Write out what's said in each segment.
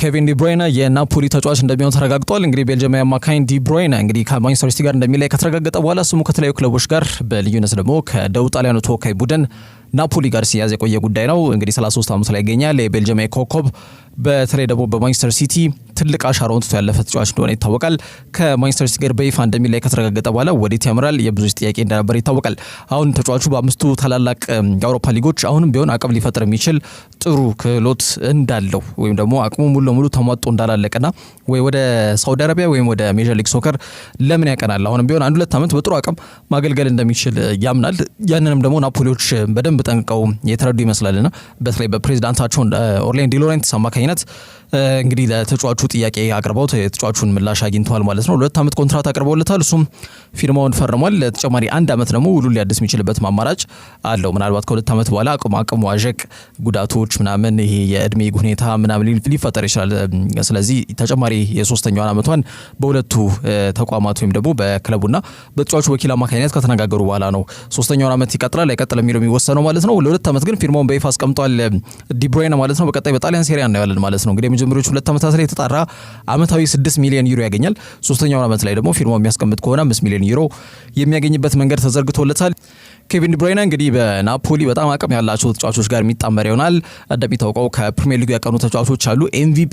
ኬቪን ዲ ብሩይነ የናፖሊ ተጫዋች እንደሚሆን ተረጋግጧል። እንግዲህ ቤልጂየማዊ አማካኝ ዲ ብሩይነ እንግዲህ ከማንቸስተር ሲቲ ጋር እንደሚለይ ከተረጋገጠ በኋላ ስሙ ከተለያዩ ክለቦች ጋር በልዩነት ደግሞ ከደቡብ ጣሊያኑ ተወካይ ቡድን ናፖሊ ጋር ሲያዝ የቆየ ጉዳይ ነው። እንግዲህ 33 ዓመት ላይ ይገኛል። የቤልጂየማዊ ኮከብ በተለይ ደግሞ በማንቸስተር ሲቲ ትልቅ አሻራውን ትቶ ያለፈ ተጫዋች እንደሆነ ይታወቃል። ከማንቸስተር ሲቲ ጋር በይፋ እንደሚለይ ከተረጋገጠ በኋላ ወዴት ያምራል የብዙዎች ጥያቄ እንደነበር ይታወቃል። አሁን ተጫዋቹ በአምስቱ ታላላቅ የአውሮፓ ሊጎች አሁንም ቢሆን አቅም ሊፈጥር የሚችል ጥሩ ክህሎት እንዳለው ወይም ደግሞ አቅሙ ሙሉ ለሙሉ ተሟጦ እንዳላለቀና ወይ ወደ ሳውዲ አረቢያ ወይም ወደ ሜጀር ሊግ ሶከር ለምን ያቀናል አሁንም ቢሆን 1-2 ዓመት በጥሩ አቅም ማገልገል እንደሚችል ያምናል። ያንንም ደግሞ ናፖሊዎች በደንብ ጠንቀው የተረዱ ይመስላልና በተለይ በፕሬዝዳንታቸው ኦርሌን ዲ ሎሬንቲስ አማካኝነት እንግዲህ ለተጫዋቹ ጥያቄ አቅርበው የተጫዋቹን ምላሽ አግኝተዋል ማለት ነው። 2 ዓመት ኮንትራት አቅርበውለታል። እሱም ፊርማውን ፈርሟል። ለተጨማሪ 1 ዓመት ደግሞ ውሉን ሊያድስ የሚችልበት አማራጭ አለው። ምናልባት ከ2 ዓመት በኋላ አቅሙ ዋዠቅ ጉዳቶች ምናምን ይሄ የእድሜ ሁኔታ ምናምን ሊፈጠር ይችላል። ስለዚህ ተጨማሪ የ3ኛውን ዓመቷን በሁለቱ ተቋማት ወይም ደግሞ በክለቡና በተጫዋቹ ወኪል አማካኝነት ከተነጋገሩ በኋላ ነው 3ኛውን ዓመት ይቀጥላል አይቀጥልም የሚለው የሚወሰነው ማለት ነው። ለ2 ዓመት ግን ፊርማውን በይፋ አስቀምጧል ዲ ብሩይነ ማለት ነው። በቀጣይ በጣሊያን ሴሪያ እናያለን ማለት ነው። እንግዲህ የመጀመሪያዎቹ 2 ዓመታት ላይ የተጣራ ዓመታዊ 6 ሚሊዮን ዩሮ ያገኛል። 3ኛው ዓመት ላይ ደግሞ ፊርማው የሚያስቀምጥ ከሆነ 5 ሚሊዮን ዩሮ የሚያገኝበት መንገድ ተዘርግቶለታል። ኬቪን ዲ ብሩይነ እንግዲህ በናፖሊ በጣም አቅም ያላቸው ተጫዋቾች ጋር የሚጣመር ይሆናል። እንደሚታወቀው ከፕሪሚየር ሊግ ያቀኑ ተጫዋቾች አሉ። ኤምቪፒ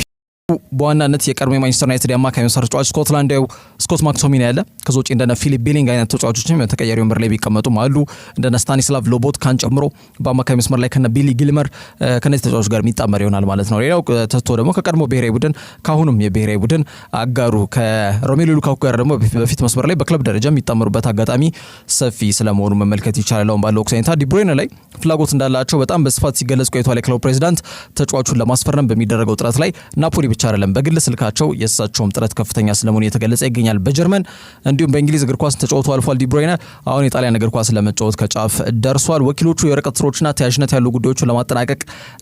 በዋናነት የቀድሞ የማንቸስተር ዩናይትድ አማካኝ ተጫዋች ስኮትላንዳዊው ስኮት ማክቶሚናይ ያለ ከዛ ውጪ እንደነ ፊሊፕ ቤሊንግ አይነት ተጫዋቾችም ተቀያሪ ወንበር ላይ ቢቀመጡም አሉ። እንደነ ስታኒስላቭ ሎቦትካን ጨምሮ በአማካኝ መስመር ላይ ከነ ቢሊ ጊልመር ከነዚህ ተጫዋቾች ጋር የሚጣመር ይሆናል ማለት ነው። ሌላው ተስቶ ደግሞ ከቀድሞ ብሔራዊ ቡድን ካሁንም የብሔራዊ ቡድን አጋሩ ከሮሜሉ ሉካኩ ጋር ደግሞ በፊት መስመር ላይ በክለብ ደረጃ የሚጣመሩበት አጋጣሚ ሰፊ ስለመሆኑ መመልከት ይቻላል። አሁን ባለው ወቅት ዲ ብሩይነ ላይ ፍላጎት እንዳላቸው በጣም በስፋት ሲገለጽ ቆይቷል። የክለቡ ፕሬዚዳንት ተጫዋቹን ለማስፈረም በሚደረገው ጥረት ላይ ናፖሊ ብቻ አይደለም በግል ስልካቸው የእሳቸውም ጥረት ከፍተኛ ስለመሆኑ የተገለጸ ይገኛል። በጀርመን እንዲሁም በእንግሊዝ እግር ኳስ ተጫውቶ አልፏል። ዲ ብሩይነ አሁን የጣሊያን እግር ኳስ ለመጫወት ከጫፍ ደርሷል። ወኪሎቹ የርቀት ስሮችና ተያያዥነት ያሉ ጉዳዮችን ለማጠናቀቅ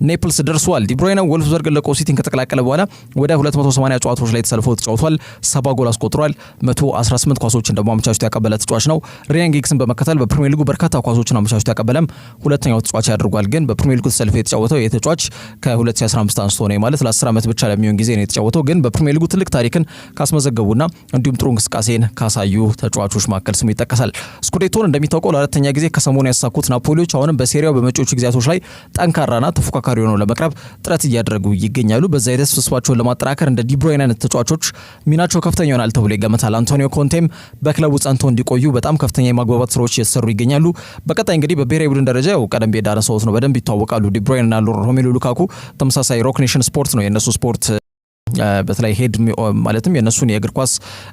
ኔፕልስ ደርሷል። ዲ ብሩይነ ወልፍስበርግ ለቆ ሲቲን ከተቀላቀለ በኋላ ወደ 280 ጨዋታዎች ላይ ተሰልፎ ተጫውቷል። 70 ጎል አስቆጥሯል። 118 ኳሶችን ደግሞ አመቻችቶ ያቀበለ ተጫዋች ነው። ሪያን ጊግስን በመከተል በፕሪሚየር ሊጉ በርካታ ኳሶችን አመቻችቶ ያቀበለም ሁለተኛው ተጫዋች ያደርጓል። ግን በፕሪሚየር ሊጉ ተሰልፎ የተጫወተው የተጫዋች ከ2015 አንስቶ ነው ማለት ለ10 ዓመት ብቻ ለሚሆን ጊዜ ነው የተጫወተው። ግን በፕሪሚየር ሊጉ ትልቅ ታሪክን ካስመዘገቡና እንዲሁም ጥሩ እንቅስቃሴን ካሳዩ ተጫዋቾች መካከል ስሙ ይጠቀሳል። ስኩዴቶን እንደሚታወቀው ለአራተኛ ጊዜ ከሰሞኑ ያሳኩት ናፖሊዎች አሁንም በሴሪያው በመጪዎቹ ጊዜያቶች ላይ ጠንካራና ተፎካካሪ ሆነው ለመቅረብ ጥረት እያደረጉ ይገኛሉ። በዛ ሂደት ተስፋቸውን ለማጠናከር እንደ ዲ ብሩይነ አይነት ተጫዋቾች ሚናቸው ከፍተኛ ይሆናል ተብሎ ይገመታል። አንቶኒዮ ኮንቴም በክለቡ ጸንተው እንዲቆዩ በጣም ከፍተኛ የማግባባት ስራዎች እየተሰሩ ይገኛሉ። በቀጣይ እንግዲህ በብሔራዊ ቡድን ደረጃ ቀደም ቤዳ ረሰውት ነው በደንብ ይታወቃሉ። ዲ ብሩይነ እና ሮሜሉ ሉካኩ ተመሳሳይ ሮክ ኔሽን ስፖርት ነው የነሱ ስፖርት በተለይ ሄድ ማለትም የነሱን የእግር ኳስ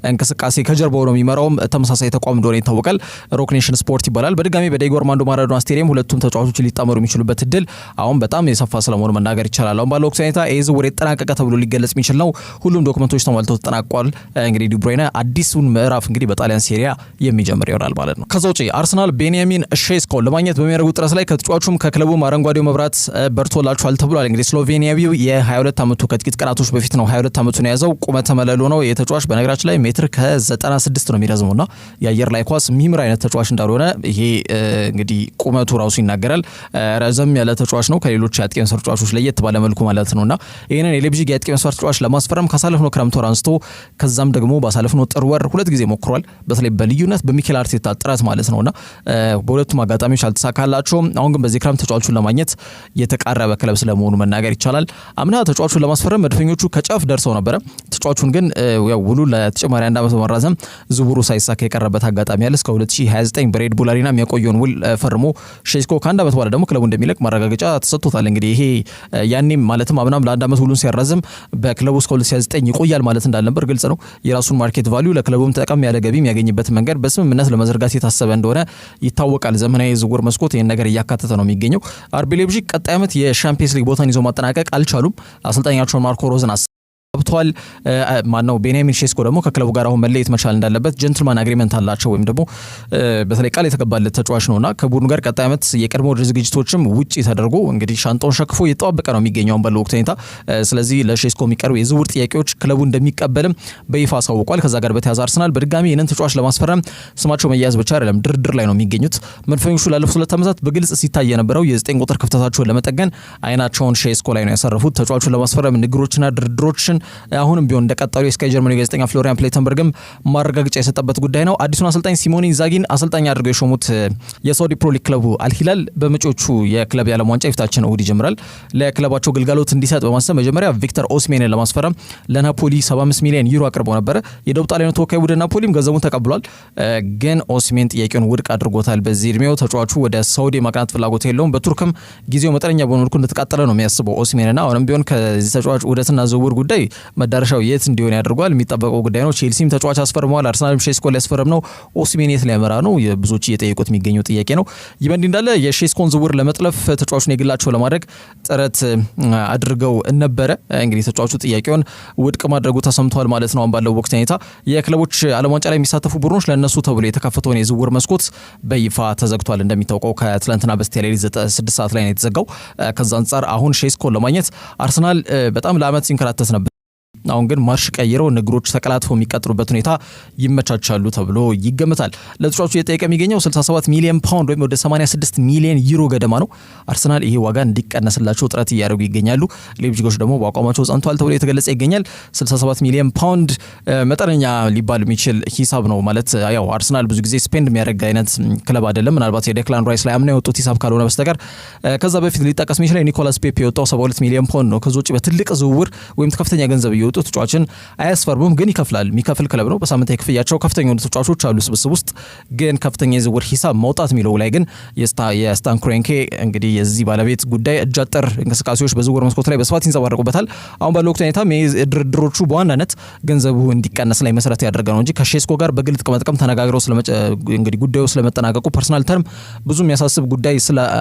እንቅስቃሴ ከጀርባው ነው የሚመራው ተመሳሳይ ተቋም እንደሆነ ይታወቃል። ሮክ ኔሽን ስፖርት ይባላል። በድጋሚ በዲዬጎ አርማንዶ ማራዶና ስቴዲየም ሁለቱም ተጫዋቾች ሊጣመሩ የሚችሉበት እድል አሁን በጣም የሰፋ ስለመሆኑ መናገር ይቻላል። አሁን ባለው ወቅት ሁኔታ ዝውውር የተጠናቀቀ ተብሎ ሊገለጽ የሚችል ነው። ሁሉም ዶክመንቶች ተሟልተው ተጠናቋል። እንግዲህ ዲ ብሩይነ አዲሱን ምዕራፍ እንግዲህ በጣሊያን ሴሪያ የሚጀምር ይሆናል ማለት ነው። ከዛ ውጪ አርሰናል ቤንያሚን ሼስኮን ለማግኘት በሚያደርጉት ጥረት ላይ ከተጫዋቹም ከክለቡም አረንጓዴው መብራት በርቶላቸዋል ተብሏል። እንግዲህ ስሎቬኒያዊው የ22 ዓመቱ ከጥቂት ቀናቶች በፊት ነው 22 ዓመቱን ያዘው። ቁመተ መለሎ ነው የተጫዋች በነገራችን ላይ ሜትር ከ96 ነው የሚረዝመውና የአየር ላይ ኳስ ሚምር አይነት ተጫዋች እንዳልሆነ ይሄ እንግዲህ ቁመቱ ራሱ ይናገራል። ረዘም ያለ ተጫዋች ነው ከሌሎች የአጥቂ መስመር ተጫዋቾች ለየት ባለ መልኩ ማለት ነውና ይሄንን የሌፕዚግ የአጥቂ መስመር ተጫዋች ለማስፈረም ካሳለፍነው ክረምት ወር አንስቶ ከዛም ደግሞ ባሳለፍነው ጥር ወር 2 ጊዜ ሞክሯል። በተለይ በልዩነት በሚኬል አርቴታ ጥረት ማለት ነውና በሁለቱም አጋጣሚዎች አልተሳካላቸውም። አሁን ግን በዚህ ክረምት ተጫዋቹን ለማግኘት የተቃረበ ክለብ ስለመሆኑ መናገር ይቻላል። አምና ተጫዋቹን ለማስፈረም መድፈኞቹ ከጫፍ ደርሰው ነበር። ተጫዋቹን ግን ያው ውሉ ለተጨማሪ 1 ዓመት በመራዘም ዝውውሩ ሳይሳካ የቀረበት አጋጣሚ ያለ እስከ 2029 በሬድ ቡል አሪና የሚያቆየውን ውል ፈርሞ ሼስኮ ከ1 ዓመት በኋላ ደግሞ ክለቡ እንደሚለቅ ማረጋገጫ ተሰጥቶታል። እንግዲህ ይሄ ያኔም ማለትም አምናም ለ1 ዓመት ውሉን ሲያራዝም በክለቡ እስከ 2029 ይቆያል ማለት እንዳልነበር ግልጽ ነው። የራሱን ማርኬት ቫልዩ ለክለቡም ጠቀም ያለ ገቢ የሚያገኝበት መንገድ በስምምነት ለመዘርጋት የታሰበ እንደሆነ ይታወቃል። ዘመናዊ ዝውውር መስኮት ይሄን ነገር እያካተተ ነው የሚገኘው። አርቢ ሌፕዚግ ቀጣይ ዓመት የሻምፒየንስ ሊግ ቦታን ይዞ ማጠናቀቅ አልቻሉም። አሰልጣኛቸው ማርኮ ሮዝን ብቷል። ማነው ቤንያሚን ሼስኮ ደግሞ ከክለቡ ጋር አሁን መለየት መቻል እንዳለበት ጀንትልማን አግሪመንት አላቸው ወይም ደግሞ በተለይ ቃል የተገባለት ተጫዋች ነውና ከቡድኑ ጋር ቀጣይ ዓመት የቀድሞ ዝግጅቶችም ውጪ ተደርጎ እንግዲህ ሻንጣውን ሸክፎ እየተጠባበቀ ነው የሚገኘው ባለው ወቅት ሁኔታ። ስለዚህ ለሼስኮ የሚቀርቡ የዝውውር ጥያቄዎች ክለቡ እንደሚቀበልም በይፋ አሳውቋል። ከዛ ጋር በተያያዘ አርሰናል በድጋሚ ይህንን ተጫዋች ለማስፈረም ስማቸው መያዝ ብቻ አይደለም ድርድር ላይ ነው የሚገኙት። መድፈኞቹ ላለፉት 2 ዓመታት በግልጽ ሲታይ የነበረው የ9 ቁጥር ክፍተታቸውን ለመጠገን አይናቸውን ሼስኮ ላይ ነው ያሰረፉት። ተጫዋቹን ለማስፈረም ንግሮችና ድርድሮችን አሁንም ቢሆን እንደቀጠሉ የስካይ ጀርመኒ ጋዜጠኛ ፍሎሪያን ፕሌተንበርግም ማረጋገጫ የሰጠበት ጉዳይ ነው። አዲሱን አሰልጣኝ ሲሞኔ ኢንዛጊን አሰልጣኝ አድርገው የሾሙት የሳውዲ ፕሮ ሊግ ክለቡ አልሂላል በመጪዎቹ የክለብ የዓለም ዋንጫ የፊታችን እሁድ ይጀምራል። ለክለባቸው ግልጋሎት እንዲሰጥ በማሰብ መጀመሪያ ቪክተር ኦስሜንን ለማስፈረም ለናፖሊ 75 ሚሊዮን ዩሮ አቅርበው ነበረ። የደቡብ ጣሊያኑ ተወካይ ቡድን ናፖሊም ገንዘቡን ተቀብሏል። ግን ኦስሜን ጥያቄውን ውድቅ አድርጎታል። በዚህ እድሜው ተጫዋቹ ወደ ሳውዲ ማቅናት ፍላጎት የለውም። በቱርክም ጊዜው መጠነኛ በሆነ መልኩ እንደተቃጠለ ነው የሚያስበው ኦስሜንና አሁንም ቢሆን ከዚህ ተጫዋች ውደትና ዝውውር ጉዳይ መዳረሻው የት እንዲሆን ያደርጓል የሚጠበቀው ጉዳይ ነው። ቼልሲም ተጫዋች አስፈርመዋል። አርሰናልም ሼስኮ ሊያስፈርም ነው። ኦስሜን የት ሊያመራ ነው? ብዙዎች እየጠየቁት የሚገኘው ጥያቄ ነው። ይህ በእንዲህ እንዳለ የሼስኮን ዝውውር ለመጥለፍ ተጫዋቹን የግላቸው ለማድረግ ጥረት አድርገው ነበረ። እንግዲህ ተጫዋቹ ጥያቄውን ውድቅ ማድረጉ ተሰምቷል ማለት ነው። ባለው ወቅት ሁኔታ የክለቦች ዓለም ዋንጫ ላይ የሚሳተፉ ቡድኖች ለነሱ ተብሎ የተከፈተውን የዝውውር መስኮት በይፋ ተዘግቷል። እንደሚታወቀው ከትላንትና በስቲያ ሌሊት 6 ሰዓት ላይ ነው የተዘጋው። ከዛ አንጻር አሁን ሼስኮን ለማግኘት አርሰናል በጣም ለዓመት ሲንከራተት ነበር። አሁን ግን ማርሽ ቀይረው ንግሮች ተቀላጥፎ የሚቀጥሉበት ሁኔታ ይመቻቻሉ ተብሎ ይገመታል። ለተጫዋቹ እየጠየቀ የሚገኘው 67 ሚሊዮን ፓውንድ ወይም ወደ 86 ሚሊዮን ዩሮ ገደማ ነው። አርሰናል ይሄ ዋጋ እንዲቀነስላቸው ጥረት እያደረጉ ይገኛሉ። ሌብጂጎች ደግሞ በአቋማቸው ጸንቷል ተብሎ የተገለጸ ይገኛል። 67 ሚሊዮን ፓውንድ መጠነኛ ሊባል የሚችል ሂሳብ ነው ማለት ያው አርሰናል ብዙ ጊዜ ስፔንድ የሚያደርግ አይነት ክለብ አይደለም። ምናልባት የዴክላን ራይስ ላይ አምና የወጡት ሂሳብ ካልሆነ በስተቀር ከዛ በፊት ሊጠቀስ የሚችለው ኒኮላስ ፔፔ የወጣው 72 ሚሊዮን ፓውንድ ነው። ከዛ ውጭ በትልቅ ዝውውር ወይም ከፍተኛ ገንዘብ እየወጡ ተጫዋችን አያስፈርሙም። ግን ይከፍላል። የሚከፍል ክለብ ነው። በሳምንታዊ ክፍያቸው ከፍተኛ የሆኑ ተጫዋቾች አሉ ስብስብ ውስጥ። ግን ከፍተኛ የዝውውር ሂሳብ መውጣት የሚለው ላይ ግን የስታን ክሮንኬ እንግዲህ የዚህ ባለቤት ጉዳይ እጅ አጠር እንቅስቃሴዎች በዝውውር መስኮት ላይ በስፋት ይንጸባረቁበታል። አሁን ባለው ወቅት ሁኔታ ድርድሮቹ በዋናነት ገንዘቡ እንዲቀነስ ላይ መሰረት ያደረገ ነው እንጂ ከሼስኮ ጋር በግል ጥቅም ተነጋግረው እንግዲህ ጉዳዩ ስለመጠናቀቁ ፐርሰናል ተርም ብዙ የሚያሳስብ ጉዳይ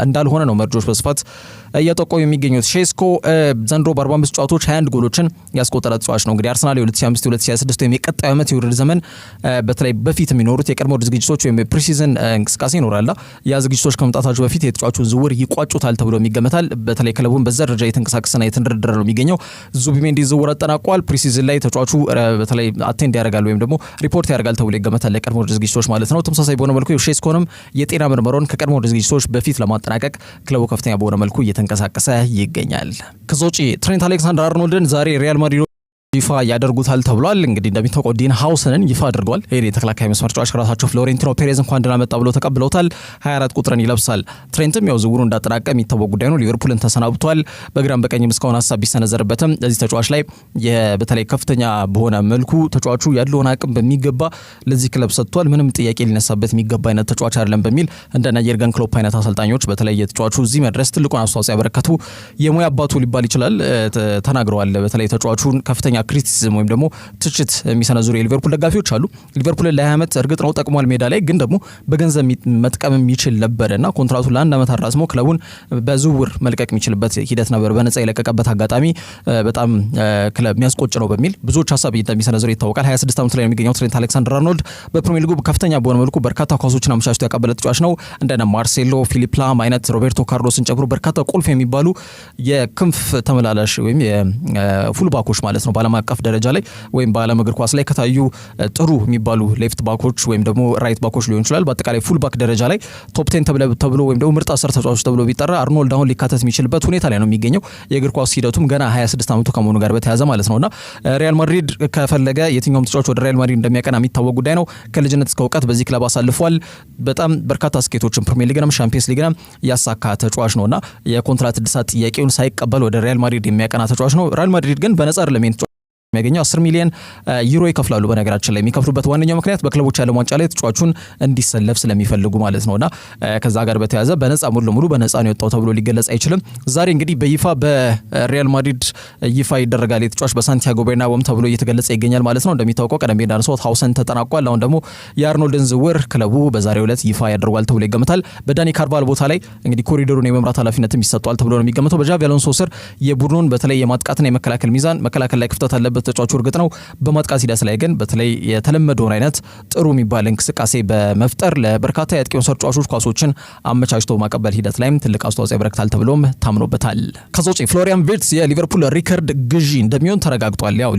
እንዳልሆነ ነው መርጆች በስፋት እየጠቆሙ የሚገኙት። ሼስኮ ዘንድሮ በ45 ጨዋታዎች 21 ጎሎችን ያስቆጠረ ተጫዋች ነው። እንግዲህ አርሰናል የ2025-2026 ወይም የቀጣዩ ዓመት የውድድር ዘመን በተለይ በፊት የሚኖሩት የቀድሞ ዝግጅቶች ወይም የፕሪሲዝን እንቅስቃሴ ይኖራል። ያ ዝግጅቶች ከመምጣታቸው በፊት የተጫዋቹን ዝውውር ይቋጩታል ተብሎ ይገመታል። በተለይ ክለቡን በዛ ደረጃ የተንቀሳቀሰና የተንደረደረ ነው የሚገኘው። ዙቢሜንዲ ዝውውር አጠናቋል። ፕሪሲዝን ላይ ተጫዋቹ በተለይ አቴንድ ያደርጋል ወይም ደግሞ ሪፖርት ያደርጋል ተብሎ ይገመታል ለቀድሞ ዝግጅቶች ማለት ነው። ተመሳሳይ በሆነ መልኩ ሼስኮንም የጤና ምርመራውን ከቀድሞ ዝግጅቶች በፊት ለማጠናቀቅ ክለቡ ከፍተኛ በሆነ መልኩ እየተንቀሳቀሰ ይገኛል። ከዛ ውጪ ትሬንት አሌክሳንደር አርኖልድን ዛሬ ሪያል ማድሪድ ይፋ ያደርጉታል ተብሏል። እንግዲህ እንደሚታወቀው ዲን ሃውሰንን ይፋ አድርገዋል። ይሄ የተከላካይ መስመር ተጫዋች ከራሳቸው ፍሎሬንቲኖ ፔሬዝ እንኳን ደህና መጣ ብለው ተቀብለውታል። 24 ቁጥርን ይለብሳል። ትሬንትም ያው ዝውውሩ እንዳጠናቀቀ የሚታወቅ ጉዳይ ነው። ሊቨርፑልን ተሰናብቷል። በግራም በቀኝም እስካሁን ሀሳብ ቢሰነዘርበትም ለዚህ ተጫዋች ላይ በተለይ ከፍተኛ በሆነ መልኩ ተጫዋቹ ያለውን አቅም በሚገባ ለዚህ ክለብ ሰጥቷል። ምንም ጥያቄ ሊነሳበት የሚገባ አይነት ተጫዋች አይደለም በሚል እንደና የርገን ክሎፕ አይነት አሰልጣኞች በተለይ የተጫዋቹ እዚህ መድረስ ትልቁን አስተዋጽኦ ያበረከቱ የሙያ አባቱ ሊባል ይችላል ተናግረዋል። በተለይ ተጫዋቹን ከፍተኛ ክሪቲሲዝም ወይም ደግሞ ትችት የሚሰነዝሩ የሊቨርፑል ደጋፊዎች አሉ። ሊቨርፑል ለ20 ዓመት እርግጥ ነው ጠቅሟል ሜዳ ላይ፣ ግን ደግሞ በገንዘብ መጥቀም የሚችል ነበርና ኮንትራቱ ለ1 ዓመት አራዝሞ ክለቡን በዝውውር መልቀቅ የሚችልበት ሂደት ነበር። በነፃ የለቀቀበት አጋጣሚ በጣም ክለብ የሚያስቆጭ ነው በሚል ብዙዎች ሀሳብ እንደሚሰነዝሩ ይታወቃል። 26 ዓመት ላይ የሚገኘው ትሬንት አሌክሳንደር አርኖልድ በፕሪሚየር ሊጉ ከፍተኛ በሆነ መልኩ በርካታ ኳሶችን አመቻችቶ ያቀበለ ተጫዋች ነው። እንደነ ማርሴሎ፣ ፊሊፕ ላም አይነት ሮቤርቶ ካርሎስን ጨምሮ በርካታ ቁልፍ የሚባሉ የክንፍ ተመላላሽ ወይም የፉልባኮች ማለት ነው በዓለም አቀፍ ደረጃ ላይ ወይም በዓለም እግር ኳስ ላይ ከታዩ ጥሩ የሚባሉ ሌፍት ባኮች ወይም ደግሞ ራይት ባኮች ሊሆን ይችላል። በአጠቃላይ ፉልባክ ደረጃ ላይ ቶፕ 10 ተብሎ ወይም ደግሞ ምርጥ 10 ተጫዋቾች ተብሎ ቢጠራ አርኖልድ አሁን ሊካተት የሚችልበት ሁኔታ ላይ ነው የሚገኘው። የእግር ኳስ ሂደቱም ገና 26 ዓመቱ ከመሆኑ ጋር በተያያዘ ማለት ነውና ሪያል ማድሪድ ከፈለገ የትኛውም ተጫዋች ወደ ሪያል ማድሪድ እንደሚያቀና የሚታወቅ ጉዳይ ነው። ከልጅነት እስከ እውቀት በዚህ ክለብ አሳልፏል። በጣም በርካታ ስኬቶችን ፕሪሚየር ሊግንም ሻምፒየንስ ሊግንም ያሳካ ተጫዋች ነውና የኮንትራት እድሳት ጥያቄውን ሳይቀበል ወደ ሪያል ማድሪድ የሚያቀና ተጫዋች ነው። ሪያል ማድሪድ ግን በነጻ አይደለም የሚያገኘው 10 ሚሊዮን ዩሮ ይከፍላሉ። በነገራችን ላይ የሚከፍሉበት ዋነኛው ምክንያት በክለቦች ዓለም ዋንጫ ላይ ተጫዋቹን እንዲሰለፍ ስለሚፈልጉ ማለት ነውና ከዛ ጋር በተያያዘ በነጻ ሙሉ ለሙሉ በነጻ ነው የወጣው ተብሎ ሊገለጽ አይችልም። ዛሬ እንግዲህ በይፋ በሪያል ማድሪድ ይፋ ይደረጋል። የተጫዋች በሳንቲያጎ ቤርናቦም ተብሎ እየተገለጸ ይገኛል ማለት ነው። እንደሚታወቀው ቀደም ብዬ እንዳነሳሁት ሃውሰን ተጠናቋል። አሁን ደግሞ የአርኖልድን ዝውውር ክለቡ በዛሬው ዕለት ይፋ ያደርጋል ተብሎ ይገመታል። በዳኒ ካርቫል ቦታ ላይ እንግዲህ ኮሪደሩን የመምራት ኃላፊነትም ይሰጣል ተብሎ ነው የሚገመተው። በጃቪ አሎንሶ ስር የቡድኑን በተለይ የማጥቃትና የመከላከል ሚዛን መከላከል ላይ ክፍተት አለበት ተጫዋቹ እርግጥ ነው በማጥቃት ሂደት ላይ ግን በተለይ የተለመደውን አይነት ጥሩ የሚባል እንቅስቃሴ በመፍጠር ለበርካታ የአጥቂ መስመር ተጫዋቾች ኳሶችን አመቻችቶ ማቀበል ሂደት ላይም ትልቅ አስተዋጽኦ ያበረክታል ተብሎም ታምኖበታል። ከዛ ውጪ ፍሎሪያን ቪርትዝ የሊቨርፑል ሪከርድ ግዢ እንደሚሆን ተረጋግጧል። ያው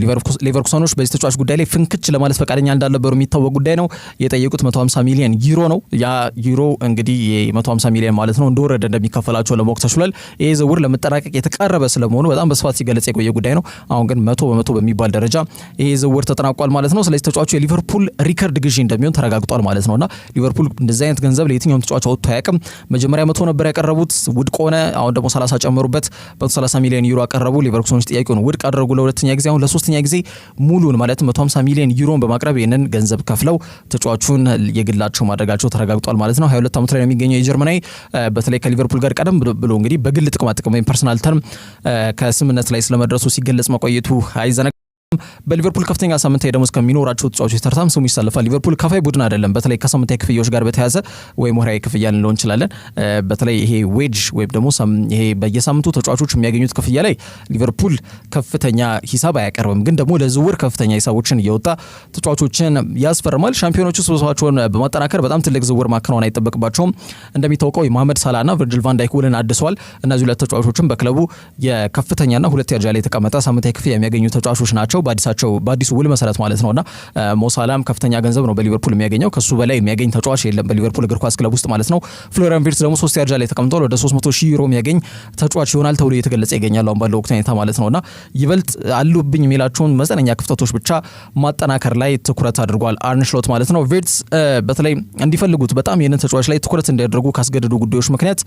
ሊቨርኩሰኖች በዚህ ተጫዋች ጉዳይ ላይ ፍንክች ለማለት ፈቃደኛ እንዳልነበሩ የሚታወቅ ጉዳይ ነው። የጠየቁት 150 ሚሊዮን ዩሮ ነው። ያ ዩሮ እንግዲህ 150 ሚሊዮን ማለት ነው እንደወረደ እንደሚከፈላቸው ለማወቅ ተችሏል። ይሄ ዝውውር ለመጠናቀቅ የተቃረበ ስለመሆኑ በጣም በስፋት ሲገለጽ የቆየ ጉዳይ ነው። አሁን ግን 100% በሚባል ደረጃ ይሄ ዝውውር ተጠናቋል ማለት ነው። ስለዚህ ተጫዋቹ የሊቨርፑል ሪከርድ ግዢ እንደሚሆን ተረጋግጧል ማለት ነውና ሊቨርፑል እንደዚህ አይነት ገንዘብ ለየትኛውም ተጫዋች አውጥቶ አያውቅም። መጀመሪያ 100 ነበር ያቀረቡት፣ ውድቅ ሆነ። አሁን ደግሞ 30 ጨመሩበት፣ 130 ሚሊዮን ዩሮ አቀረቡ። ሊቨርኩሰኖች ጥያቄውን ውድቅ አደረጉ ለሁለተኛ ጊዜ። አሁን ለሶስተኛ ጊዜ ሙሉን ማለት 150 ሚሊዮን ዩሮን በማቅረብ ይህንን ገንዘብ ከፍለው ተጫዋቹን የግላቸው ማድረጋቸው ተረጋግጧል ማለት ነው። 22 ዓመት ላይ ነው የሚገኘው የጀርመናዊ። በተለይ ከሊቨርፑል ጋር ቀደም ብሎ እንግዲህ በግል ጥቅማ ጥቅም ወይም ፐርሰናል ተርም ከስምምነት ላይ ስለመድረሱ ሲገለጽ መቆየቱ አይዘነጋም። በሊቨርፑል ከፍተኛ ሳምንታዊ ደሞዝ ከሚኖራቸው ተጫዋቾች ተርታም ስሙ ይሰለፋል። ሊቨርፑል ከፋይ ቡድን አይደለም። በተለይ ከሳምንታዊ ክፍያዎች ጋር በተያያዘ ወይም ወርሃዊ ክፍያ ልንለው እንችላለን። በተለይ ይሄ ዌጅ ወይም ደግሞ ይሄ በየሳምንቱ ተጫዋቾች የሚያገኙት ክፍያ ላይ ሊቨርፑል ከፍተኛ ሂሳብ አያቀርብም። ግን ደግሞ ለዝውውር ከፍተኛ ሂሳቦችን እየወጣ ተጫዋቾችን ያስፈርማል። ሻምፒዮኖቹ ስብሰባቸውን በማጠናከር በጣም ትልቅ ዝውውር ማከናወን አይጠበቅባቸውም። እንደሚታወቀው የመሐመድ ሳላህና ቨርጂል ቫን ዳይክ ውልን አድሰዋል። እነዚህ ሁለት ተጫዋቾችም በክለቡ የከፍተኛና ሁለት ደረጃ ላይ የተቀመጠ ሳምንታዊ ክፍያ የሚያገኙ ተጫዋቾች ናቸው በአዲሱ ውል መሰረት ማለት ነውና ሞሳላም ከፍተኛ ገንዘብ ነው በሊቨርፑል የሚያገኘው። ከሱ በላይ የሚያገኝ ተጫዋች የለም በሊቨርፑል እግር ኳስ ክለብ ውስጥ ማለት ነው። ፍሎሪያን ቪርትዝ ደግሞ 3 ደረጃ ላይ ተቀምጧል። ወደ 300,000 ዩሮ የሚያገኝ ተጫዋች ይሆናል ተብሎ እየተገለጸ ይገኛል አሁን ባለው ወቅት ሁኔታ ማለት ነውና ይበልጥ አሉብኝ የሚላቸውን መጠነኛ ክፍተቶች ብቻ ማጠናከር ላይ ትኩረት አድርጓል አርነ ስሎት ማለት ነው። ቪርትዝ በተለይ እንዲፈልጉት በጣም ይህንን ተጫዋች ላይ ትኩረት እንዲያደርጉ ካስገደዱ ጉዳዮች ምክንያት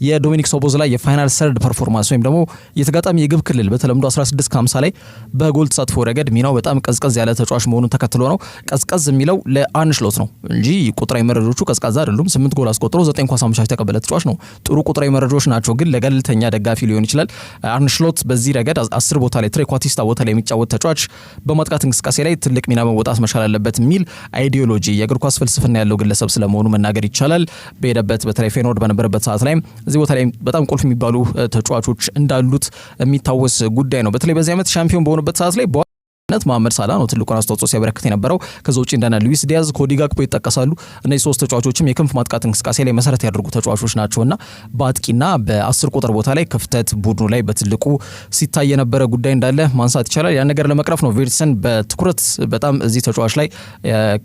የዶሚኒክ ሶቦዝላይ የፋይናል ሰርድ ፐርፎርማንስ ወይም ደግሞ የተጋጣሚ የግብ ክልል በተለምዶ 16 ከ50 ላይ በጎል ተሳትፎ ረገድ ሚናው በጣም ቀዝቀዝ ያለ ተጫዋች መሆኑን ተከትሎ ነው። ቀዝቀዝ የሚለው ለአርነ ስሎት ነው እንጂ ቁጥራዊ መረጃዎቹ ቀዝቃዛ አይደሉም። 8 ጎል አስቆጥሮ 9 ኳስ አመቻችቶ የተቀበለ ተጫዋች ነው። ጥሩ ቁጥራዊ መረጃዎች ናቸው፣ ግን ለገለልተኛ ደጋፊ ሊሆን ይችላል። አርነ ስሎት በዚህ ረገድ 10 ቦታ ላይ ትሬኳቲስታ ቦታ ላይ የሚጫወት ተጫዋች በማጥቃት እንቅስቃሴ ላይ ትልቅ ሚና መወጣት መቻል አለበት የሚል አይዲዮሎጂ የእግር ኳስ ፍልስፍና ያለው ግለሰብ ስለመሆኑ መናገር ይቻላል። በሄደበት በተለይ ፌኖርድ በነበረበት ሰዓት ላይ እዚህ ቦታ ላይ በጣም ቁልፍ የሚባሉ ተጫዋቾች እንዳሉት የሚታወስ ጉዳይ ነው። በተለይ በዚህ ዓመት ሻምፒዮን በሆኑበት ሰዓት ላይ መሐመድ ሳላህ ነው ትልቁን አስተዋጽኦ ሲያበረክት የነበረው። ከዛ ውጪ እንደና ሉዊስ ዲያዝ፣ ኮዲ ጋክፖ ይጠቀሳሉ። እነዚህ ሶስት ተጫዋቾችም የክንፍ ማጥቃት እንቅስቃሴ ላይ መሰረት ያደርጉ ተጫዋቾች ናቸውና በአጥቂና በ10 ቁጥር ቦታ ላይ ክፍተት ቡድኑ ላይ በትልቁ ሲታይ የነበረ ጉዳይ እንዳለ ማንሳት ይቻላል። ያን ነገር ለመቅረፍ ነው ቪርትዝን በትኩረት በጣም እዚህ ተጫዋች ላይ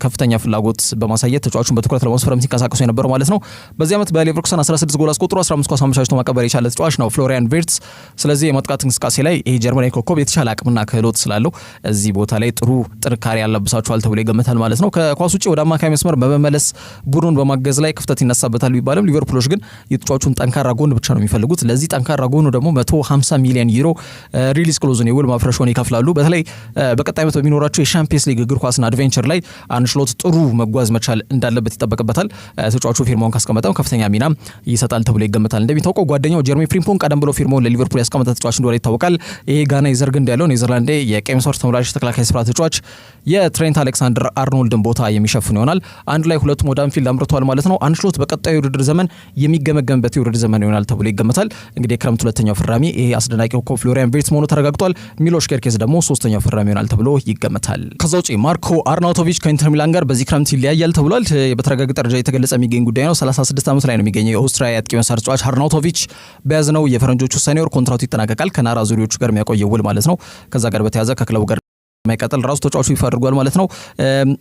ከፍተኛ ፍላጎት በማሳየት ተጫዋቹን በትኩረት ለማስፈረም ሲንቀሳቀሱ የነበረው ማለት ነው። በዚህ ዓመት በሌቨርኩሰን 16 ጎል አስቆጥሮ 15 ኳስ አመቻችቶ ማቀበል የቻለ ተጫዋች ነው ፍሎሪያን ቪርትዝ። ስለዚህ የማጥቃት እንቅስቃሴ ላይ ይሄ ጀርመናዊ ኮከብ የተሻለ አቅምና ክህሎት ስላለው እዚህ ቦታ ላይ ጥሩ ጥንካሬ ያለብሳቸዋል ተብሎ ይገመታል ማለት ነው። ከኳስ ውጪ ወደ አማካይ መስመር በመመለስ ቡድኑን በማገዝ ላይ ክፍተት ይነሳበታል ቢባልም ሊቨርፑሎች ግን የተጫዋቹን ጠንካራ ጎን ብቻ ነው የሚፈልጉት። ለዚህ ጠንካራ ጎኑ ደግሞ 150 ሚሊዮን ዩሮ ሪሊዝ ክሎዝን የውል ማፍረሻውን ይከፍላሉ። በተለይ በቀጣይ ዓመት በሚኖራቸው የሻምፒየንስ ሊግ እግር ኳስና አድቬንቸር ላይ አርነ ስሎት ጥሩ መጓዝ መቻል እንዳለበት ይጠበቅበታል። ተጫዋቹ ፊርማውን ካስቀመጠው ከፍተኛ ሚና ይሰጣል ተብሎ ይገመታል። እንደሚታወቀው ጓደኛው ጀርሚ ፍሪምፖንግ ቀደም ብሎ ፊርማውን ለሊቨርፑል ያስቀመጠ ተጫዋች እንደሆነ ይታወቃል። ይሄ ጋና የዘርግንድ ያለው ኔዘርላንድ የቀይ መስመር ተመላላሽ ተከላካይ ስፍራ ተጫዋች የትሬንት አሌክሳንደር አርኖልድን ቦታ የሚሸፍን ይሆናል። አንድ ላይ ሁለቱም ወደ አንፊልድ አምርተዋል ማለት ነው። አርነ ስሎት በቀጣዩ የውድድር ዘመን የሚገመገምበት የውድድር ዘመን ይሆናል ተብሎ ይገመታል። እንግዲህ የክረምት ሁለተኛው ፈራሚ ይሄ አስደናቂ ኮከብ ፍሎሪያን ቪርትዝ መሆኑ ተረጋግጧል። ሚሎሽ ኬርኬዝ ደግሞ ሶስተኛው ፈራሚ ይሆናል ተብሎ ይገመታል። ከዛ ውጪ ማርኮ አርናውቶቪች ከኢንተር ሚላን ጋር በዚህ ክረምት ይለያያል ተብሏል። በተረጋገጠ ደረጃ የተገለጸ የሚገኝ ጉዳይ ነው። 36 ዓመት ላይ ነው የሚገኘው የኦስትሪያ አጥቂ መስመር ተጫዋች አርናውቶቪች በያዝነው የፈረንጆቹ ሰኔ ወር ኮንትራቱ ይጠናቀቃል ከናራ ዙሪዎቹ ጋር የሚያቆየው ውል ማለት ነው። ከዛ ጋር በተያያዘ ከክለቡ ጋር ማይቀጥል ራሱ ተጫዋቹ ይፈርጓል ማለት ነው።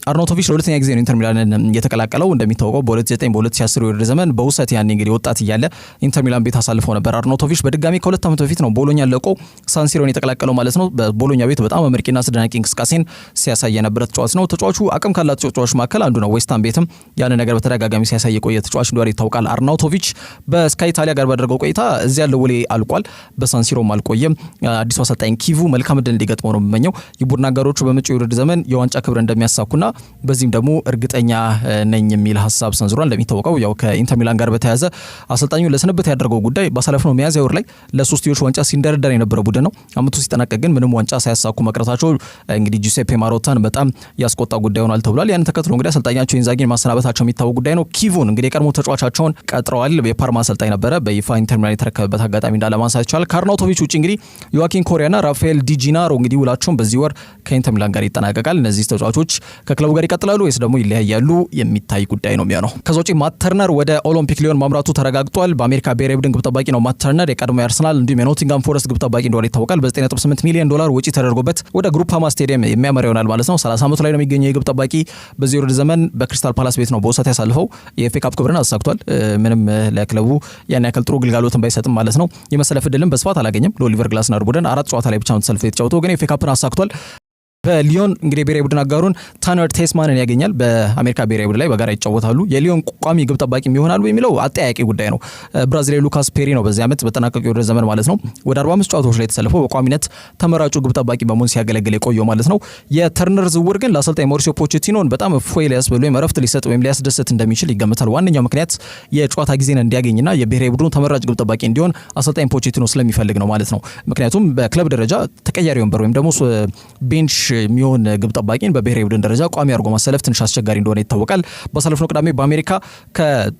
አርናውቶቪች ለሁለተኛ ጊዜ ነው ኢንተር ሚላንን የተቀላቀለው። እንደሚታወቀው በ2009 በ2010 የውድድር ዘመን በውሰት ያን እንግዲህ ወጣት እያለ ኢንተር ሚላን ቤት አሳልፈው ነበር። አርናውቶቪች በድጋሚ ከሁለት ዓመት በፊት ነው ቦሎኛ ለቆ ሳንሲሮን የተቀላቀለው ማለት ነው። በቦሎኛ ቤት በጣም አመርቂና አስደናቂ እንቅስቃሴን ሲያሳይ የነበረ ተጫዋች ነው። ተጫዋቹ አቅም ካላቸው ተጫዋቾች መካከል አንዱ ነው። ዌስትሃም ቤትም ያን ነገር በተደጋጋሚ ሲያሳይ የቆየ ተጫዋች እንደሆነ ይታወቃል። አርናውቶቪች በስካይ ኢታሊያ ጋር ባደረገው ቆይታ እዚያ ያለው ውሌ አልቋል። በሳንሲሮም አልቆየም። አዲሱ አሰልጣኝ ኪቩ መልካም ዕድል እንዲገጥመው ነው የምመኘው። የቡድን አጋሮቹ በመጪው የውድድር ዘመን የዋንጫ ክብር እንደሚያሳኩና በዚህም ደግሞ እርግጠኛ ነኝ የሚል ሀሳብ ሰንዝሯል። እንደሚታወቀው ያው ከኢንተር ሚላን ጋር በተያያዘ አሰልጣኙ ለስንብት ያደረገው ጉዳይ ባሳለፍነው ሚያዝያ ወር ላይ ለሶስትዮሽ ዋንጫ ሲንደረደር የነበረ ቡድን ነው። አመቱ ሲጠናቀቅ ግን ምንም ዋንጫ ሳያሳኩ መቅረታቸው እንግዲህ ጁሴፔ ማሮታን በጣም ያስቆጣ ጉዳይ ሆኗል ተብሏል። ያን ተከትሎ እንግዲህ አሰልጣኛቸው ኢንዛጊን ማሰናበታቸው የሚታወቅ ጉዳይ ነው። ኪቩን እንግዲህ የቀድሞ ተጫዋቻቸውን ቀጥረዋል። የፓርማ አሰልጣኝ ነበረ። በይፋ ኢንተር ሚላን የተረከበበት አጋጣሚ እንዳለ ማንሳት ይቻላል። ከአርናውቶቪች ውጪ እንግዲህ ዮዋኪን ኮሪያና ራፋኤል ዲ ጂናሮ እንግዲህ ውላቸውን በዚህ ወር ከኢንተር ሚላን ጋር ይጠናቀቃል። እነዚህ ተጫዋቾች ከክለቡ ጋር ይቀጥላሉ ወይስ ደግሞ ይለያያሉ የሚታይ ጉዳይ ነው የሚሆነው። ከዛ ውጪ ማት ተርነር ወደ ኦሎምፒክ ሊዮን ማምራቱ ተረጋግጧል። በአሜሪካ ብሔራዊ ቡድን ግብ ጠባቂ ነው ማት ተርነር። የቀድሞ የአርሰናል እንዲሁም የኖቲንጋም ፎረስት ግብ ጠባቂ እንደሆነ ይታወቃል። በ9.8 ሚሊዮን ዶላር ወጪ ተደርጎበት ወደ ግሩፓማ ስቴዲየም የሚያመራ ይሆናል ማለት ነው። 30 ዓመቱ ላይ ነው የሚገኘው የግብ ጠባቂ። በዚህ ውድድር ዘመን በክሪስታል ፓላስ ቤት ነው በውሰት ያሳልፈው። የኤፍኤ ካፕ ክብርን አሳክቷል። ምንም ለክለቡ ያን ያክል ጥሩ ግልጋሎትን ባይሰጥም ማለት ነው። የመሰለፍ ዕድልን በስፋት አላገኘም። ለኦሊቨር ግላስነር ቡድን 4 ጨዋታ ላይ ብቻ ነው ተሰልፎ የተጫወተው፣ ግን የኤፍኤ ካፕን አሳክቷል። በሊዮን እንግዲህ ብሔራዊ ቡድን አጋሩን ታነር ቴስማንን ያገኛል። በአሜሪካ ብሔራዊ ቡድን ላይ በጋራ ይጫወታሉ። የሊዮን ቋሚ ግብ ጠባቂ ይሆናሉ የሚለው አጠያቂ ጉዳይ ነው። ብራዚላዊ ሉካስ ፔሪ ነው በዚህ ዓመት በተጠናቀቀው የውድድር ዘመን ማለት ነው ወደ 45 ጨዋታዎች ላይ ተሰልፈው በቋሚነት ተመራጩ ግብ ጠባቂ በመሆን ሲያገለግል የቆየው ማለት ነው። የተርነር ዝውውር ግን ለአሰልጣኝ ማውሪሲዮ ፖቼቲኖን በጣም እፎይ ሊያስብል ወይም እረፍት ሊሰጥ ወይም ሊያስደስት እንደሚችል ይገምታል። ዋነኛው ምክንያት የጨዋታ ጊዜን እንዲያገኝና የብሔራዊ ቡድኑ ተመራጭ ግብ ጠባቂ እንዲሆን አሰልጣኝ ፖቼቲኖ ስለሚፈልግ ነው ማለት ነው። ምክንያቱም በክለብ ደረጃ ተቀያሪ ወንበር ወይም ደግሞ ቤንች የሚሆን ግብ ጠባቂን በብሔራዊ ቡድን ደረጃ ቋሚ አድርጎ ማሰለፍ ትንሽ አስቸጋሪ እንደሆነ ይታወቃል። ባሳለፍነው ቅዳሜ በአሜሪካ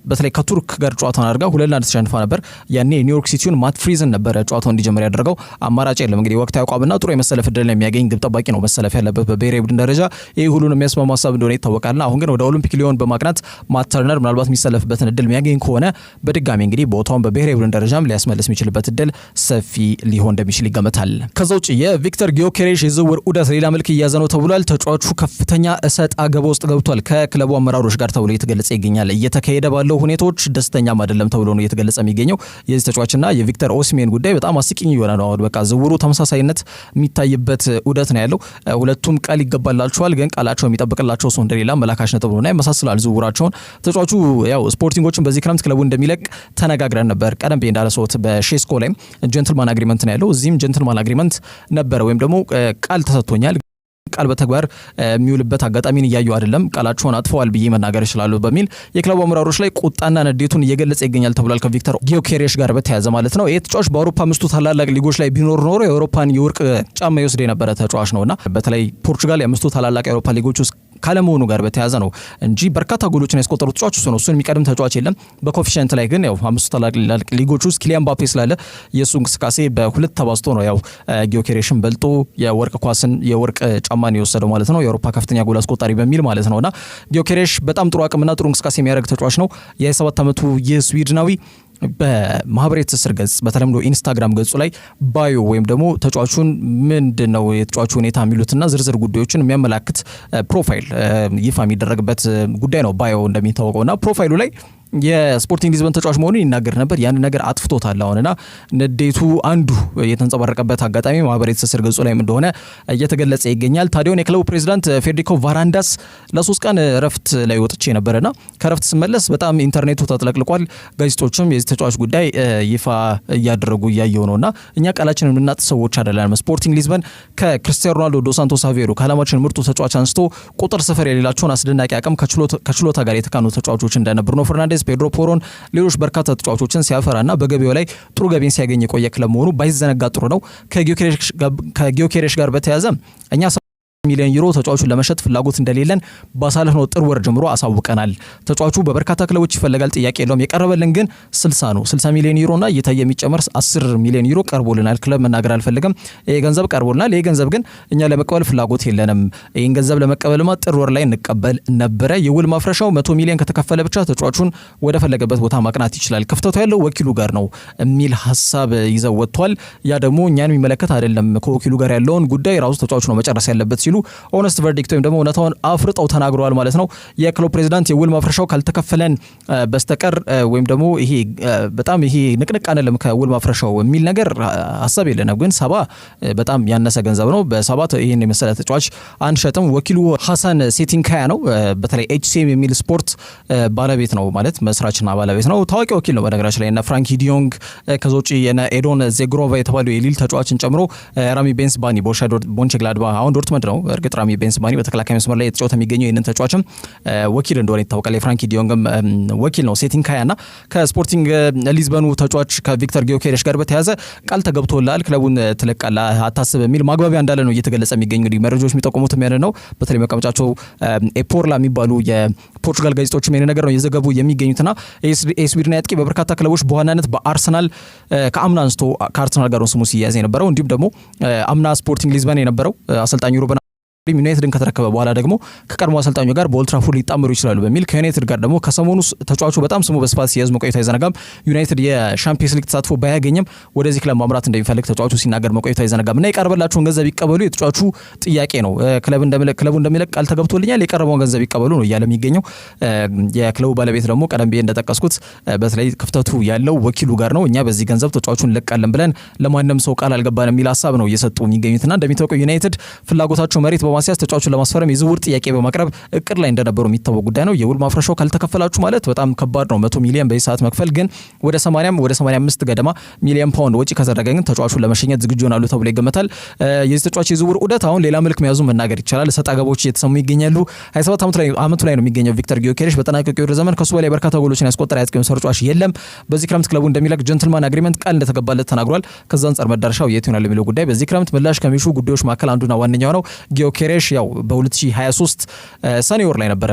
በተለይ ከቱርክ ጋር ጨዋታውን አድርጋ 2-1 ተሸንፋ ነበር። ያኔ ኒውዮርክ ሲቲውን ማት ፍሪዝን ነበረ ጨዋታውን እንዲጀምር ያደረገው። አማራጭ የለም እንግዲህ ወቅታዊ አቋምና ጥሩ የመሰለፍ ዕድል የሚያገኝ ግብ ጠባቂ ነው መሰለፍ ያለበት በብሔራዊ ቡድን ደረጃ። ይህ ሁሉን የሚያስማማ ሀሳብ እንደሆነ ይታወቃልና አሁን ግን ወደ ኦሎምፒክ ሊዮን በማቅናት ማት ተርነር ምናልባት የሚሰለፍበትን ዕድል የሚያገኝ ከሆነ በድጋሚ እንግዲህ ቦታውን በብሔራዊ ቡድን ደረጃም ሊያስመልስ የሚችልበት ዕድል ሰፊ ሊሆን እንደሚችል ይገመታል። ከዛ ውጭ የቪክተር ጊዮኬሬሽ የዝውውር ዑደት ሌላ መልክ እያዘ ነው ተብሏል። ተጫዋቹ ከፍተኛ እሰጥ አገባ ውስጥ ገብቷል ከክለቡ አመራሮች ጋር ተብሎ እየተገለጸ ይገኛል። እየተካሄደ ባለው ሁኔታዎች ደስተኛም አይደለም ተብሎ ነው እየተገለጸ የሚገኘው። የዚህ ተጫዋችና የቪክተር ኦሲሜን ጉዳይ በጣም አስቂኝ የሆነ ነው። በቃ ዝውውሩ ተመሳሳይነት የሚታይበት ዑደት ነው ያለው። ሁለቱም ቃል ይገባላቸዋል፣ ግን ቃላቸው የሚጠብቅላቸው ሰው እንደሌላ መላካሽ ነጥብ ነው ይመሳስላል ዝውውራቸውን። ተጫዋቹ ያው ስፖርቲንጎችን በዚህ ክረምት ክለቡ እንደሚለቅ ተነጋግረን ነበር። ቀደም ብዬ እንዳለሰውት በሼስኮ ላይ ጀንትልማን አግሪመንት ነው ያለው። እዚህም ጀንትልማን አግሪመንት ነበረ ወይም ደግሞ ቃል ተሰጥቶኛል ቃል በተግባር የሚውልበት አጋጣሚን እያዩ አይደለም፣ ቃላቸውን አጥፈዋል ብዬ መናገር ይችላሉ በሚል የክለቡ አመራሮች ላይ ቁጣና ንዴቱን እየገለጸ ይገኛል ተብሏል። ከቪክተር ጊዮኬሬሽ ጋር በተያያዘ ማለት ነው። ይህ ተጫዋች በአውሮፓ 5 ታላላቅ ሊጎች ላይ ቢኖር ኖሮ የአውሮፓን የወርቅ ጫማ ይወስድ የነበረ ተጫዋች ነውና በተለይ ፖርቹጋል የ5 ታላላቅ የአውሮፓ ሊጎች ውስጥ ካለመሆኑ ጋር በተያያዘ ነው እንጂ በርካታ ጎሎችን ያስቆጠሩ ተጫዋች እሱ ነው። እሱን የሚቀድም ተጫዋች የለም። በኮፊሽንት ላይ ግን ያው 5 ታላላቅ ሊጎች ውስጥ ኪሊያን ምባፔ ስላለ የእሱ እንቅስቃሴ በ2 ተባዝቶ ነው ያው ጊዮኬሬሽን በልጦ የወርቅ ኳስን የወርቅ ጫማን የወሰደው ማለት ነው። የአውሮፓ ከፍተኛ ጎል አስቆጣሪ በሚል ማለት ነውና ጊዮኬሬሽ በጣም ጥሩ አቅምና ጥሩ እንቅስቃሴ የሚያደርግ ተጫዋች ነው። የ27 ዓመቱ የስዊድናዊ በማህበራዊ ትስስር ገጽ በተለምዶ ኢንስታግራም ገጹ ላይ ባዮ ወይም ደግሞ ተጫዋቹን ምንድነው የተጫዋቹ ሁኔታ የሚሉትና ዝርዝር ጉዳዮችን የሚያመላክት ፕሮፋይል ይፋ የሚደረግበት ጉዳይ ነው ባዮ እንደሚታወቀውና ፕሮፋይሉ ላይ የስፖርቲንግ ሊዝበን ተጫዋች መሆኑን ይናገር ነበር። ያን ነገር አጥፍቶታል አሁንና ንዴቱ አንዱ የተንጸባረቀበት አጋጣሚ ማህበራዊ ትስስር ገጹ ላይ እንደሆነ እየተገለጸ ይገኛል። ታዲያውን የክለቡ ፕሬዚዳንት ፌዴሪኮ ቫራንዳስ ለ3 ቀን ረፍት ላይ ወጥቼ ነበርና ከረፍት ስመለስ በጣም ኢንተርኔቱ ተጥለቅልቋል። ጋዜጦችም የዚህ ተጫዋች ጉዳይ ይፋ እያደረጉ እያየው ነውና እኛ ቃላችንን የምናጥ ሰዎች አይደለም። ስፖርቲንግ ሊዝበን ከክርስቲያኖ ሮናልዶ ዶስ ሳንቶስ አቬሮ ከዓለማችን ምርጡ ተጫዋች አንስቶ ቁጥር ስፍር የሌላቸውን አስደናቂ አቅም ከችሎታ ጋር የተካኑ ተጫዋቾች እንደ ብሩኖ ፈርናንዴዝ፣ ፔድሮ ፖሮን ሌሎች በርካታ ተጫዋቾችን ሲያፈራና በገበያው ላይ ጥሩ ገቢን ሲያገኝ የቆየ ክለብ መሆኑ ባይዘነጋ ጥሩ ነው። ከጊዮኬሬሽ ጋር በተያያዘ እኛ ሚሊዮን ዩሮ ተጫዋቹን ለመሸጥ ፍላጎት እንደሌለን ባሳለፍነው ጥር ወር ጀምሮ አሳውቀናል። ተጫዋቹ በበርካታ ክለቦች ይፈልጋል፣ ጥያቄ የለውም። የቀረበልን ግን 60 ነው። 60 ሚሊዮን ዩሮና እየታየ የሚጨመር 10 ሚሊዮን ዩሮ ቀርቦልናል። ክለብ መናገር አልፈልግም። ይሄ ገንዘብ ቀርቦልናል። ይሄ ገንዘብ ግን እኛ ለመቀበል ፍላጎት የለንም። ይሄን ገንዘብ ለመቀበልማ ጥር ወር ላይ እንቀበል ነበረ። የውል ማፍረሻው 100 ሚሊዮን ከተከፈለ ብቻ ተጫዋቹን ወደ ፈለገበት ቦታ ማቅናት ይችላል። ክፍተቱ ያለው ወኪሉ ጋር ነው የሚል ሐሳብ ይዘው ወጥቷል። ያ ደግሞ እኛን የሚመለከት አይደለም። ከወኪሉ ጋር ያለውን ጉዳይ ራሱ ተጫዋቹ ነው መጨረስ ያለበት ሲሉ ኦነስት ቨርዲክት ወይም ደግሞ እውነታውን አፍርጠው ተናግረዋል ማለት ነው። የክለብ ፕሬዚዳንት የውል ማፍረሻው ካልተከፈለን በስተቀር ወይም ደግሞ ይሄ በጣም ይሄ ንቅንቅ አንልም ከውል ማፍረሻው የሚል ነገር ሐሳብ የለንም። ግን 70 በጣም ያነሰ ገንዘብ ነው። በ7 ይሄን የመሰለ ተጫዋች አንሸጥም። ወኪሉ ሐሰን ሴቲንካያ ነው። በተለይ ኤችሲኤም የሚል ስፖርት ባለቤት ነው ማለት መስራችና ባለቤት ነው። ታዋቂ ወኪል ነው በነገራችን ላይ እና ፍራንኪ ዲዮንግ ከዞጪ የነ ኤዶን ዜግሮቫ የተባሉ የሊል ተጫዋችን ጨምሮ ራሚ ቤንስባኒ ቦሩሲያ ሞንቸንግላድባ አሁን ዶርትመንድ ነው እርግጥ ራሚ ቤንስባኒ በተከላካይ መስመር ላይ የተጫወተ የሚገኘው ይህንን ተጫዋችም ወኪል እንደሆነ ይታወቃል። የፍራንኪ ዲዮንግም ወኪል ነው ሴቲንካያና ከስፖርቲንግ ሊዝበኑ ተጫዋች ከቪክተር ጊዮኬሬሽ ጋር በተያያዘ ቃል ተገብቶላል ክለቡን ትለቃለህ አታስብ የሚል ማግባቢያ እንዳለ ነው እየተገለጸ የሚገኙ እንግዲህ መረጃዎች የሚጠቁሙትም ያለ ነው። በተለይ መቀመጫቸው ኤፖርላ የሚባሉ የፖርቹጋል ጋዜጦችም ይሄን ነገር ነው እየዘገቡ የሚገኙትና የስዊድን አጥቂ በበርካታ ክለቦች በዋናነት በአርሰናል ከአምና አንስቶ ከአርሰናል ጋር ስሙ ሲያያዝ የነበረው እንዲሁም ደግሞ አምና ስፖርቲንግ ሊዝበን የነበረው አሰልጣኙ ሩበን ዩናይትድን ከተረከበ በኋላ ደግሞ ከቀድሞ አሰልጣኙ ጋር በኦልድ ትራፎርድ ሊጣመሩ ይችላሉ በሚል ከዩናይትድ ጋር ደግሞ ከሰሞኑ ተጫዋቹ በጣም ስሙ በስፋት ሲያዝ መቆየቱ አይዘነጋም። ዩናይትድ የሻምፒየንስ ሊግ ተሳትፎ ባያገኝም ወደዚህ ክለብ ማምራት እንደሚፈልግ ተጫዋቹ ሲናገር መቆየቱ አይዘነጋም እና የቀረበላቸውን ገንዘብ ይቀበሉ የተጫዋቹ ጥያቄ ነው። ክለቡ እንደሚለቅ ቃል ተገብቶልኛል፣ የቀረበውን ገንዘብ ይቀበሉ ነው እያለ የሚገኘው። የክለቡ ባለቤት ደግሞ ቀደም ብዬ እንደጠቀስኩት በተለይ ክፍተቱ ያለው ወኪሉ ጋር ነው። እኛ በዚህ ገንዘብ ተጫዋቹን እንለቃለን ብለን ለማንም ሰው ቃል አልገባንም የሚል ሀሳብ ነው እየሰጡ የሚገኙትና እንደሚታወቀው ዩናይትድ ፍላጎታቸው መሬት በማስያዝ ተጫዋቹን ለማስፈረም የዝውውር ጥያቄ በማቅረብ እቅድ ላይ እንደነበሩ የሚታወቅ ጉዳይ ነው። የውል ማፍረሻው ካልተከፈላችሁ ማለት በጣም ከባድ ነው። 100 ሚሊዮን በዚህ ሰዓት መክፈል ግን ወደ 85 ገደማ ሚሊዮን ፓውንድ ወጪ ከተደረገ ግን ተጫዋቹን ለመሸኘት ዝግጁ ይሆናሉ ተብሎ ይገመታል። የዚህ ተጫዋች የዝውውር ዑደት አሁን ሌላ መልክ መያዙ መናገር ይቻላል። ሰጣ ገቦች እየተሰሙ ይገኛሉ። 27 ዓመቱ ላይ ነው የሚገኘው ቪክተር ጊዮኬሬሽ። በተጠናቀቀው የውድድር ዘመን ከሱ በላይ በርካታ ጎሎችን ያስቆጠረ ያጥቂ ተጫዋች የለም። በዚህ ክረምት ክለቡ እንደሚለቅ ጀንትልማን አግሪመንት ቃል እንደተገባለት ተናግሯል። ከዛ አንጻር መዳረሻው የት ይሆናል የሚለው ጉዳይ በዚህ ክረምት ምላሽ ከሚሹ ጉዳዮች መካከል አንዱና ዋነኛው ነው። ጊዮኬሬሽ ያው በ2023 ሰኔ ወር ላይ ነበረ